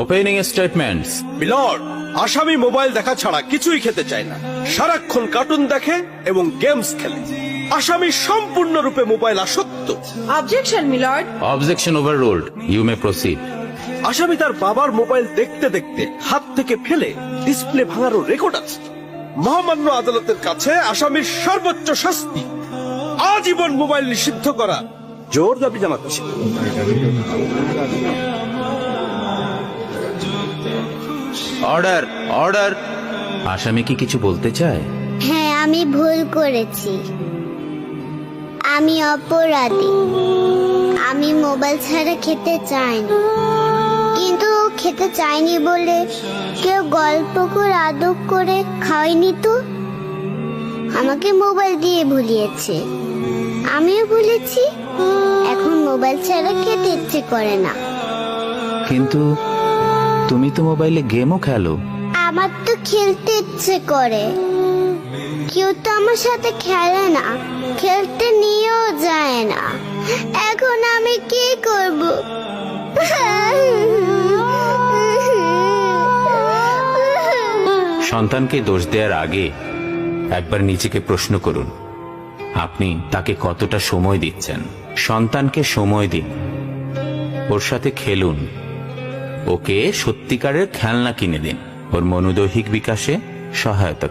Opening statements. Milord, আসামি mobile দেখা ছাড়া কিছুই খেতে চায় না, সারাক্ষণ কার্টুন দেখে এবং গেমস খেলে। আসামি সম্পূর্ণরূপে মোবাইল আসক্ত। Objection milord. Objection overruled, you may proceed. আসামি তার বাবার মোবাইল দেখতে দেখতে হাত থেকে ফেলে ডিসপ্লে ভাঙারও রেকর্ড আছে। মহামান্য আদালতের কাছে আসামির সর্বোচ্চ শাস্তি আজীবন মোবাইল নিষিদ্ধ করা জোর দাবি জানাচ্ছি। Order, order. আসামি কি কিছু বলতে চায়? হ্যাঁ, আমি ভুল করেছি, আমি অপরাধী। আমি মোবাইল ছাড়া খেতে চাইনি, কিন্তু খেতে চাইনি বলে কেউ গল্প করে আদর করে খাওয়াইনি তো। আমাকে মোবাইল দিয়ে ভুলিয়েছে, আমিও ভুলেছি। এখন মোবাইল ছাড়া খেতে ইচ্ছে করে না। কিন্তু তুমি তো মোবাইলে গেমও খেলো। আমার তো খেলতে ইচ্ছে করে, কেউ তো আমার সাথে খেলে না, খেলতে নিয়েও যায় না। এখন আমি কি করব? সন্তানকে দোষ দেওয়ার আগে একবার নিজেকে প্রশ্ন করুন, আপনি তাকে কতটা সময় দিচ্ছেন। সন্তানকে সময় দিন, ওর সাথে খেলুন, ওকে সত্যিকারের খেলনা কিনে দিন, ওর মনোদৈহিক বিকাশে সহায়তা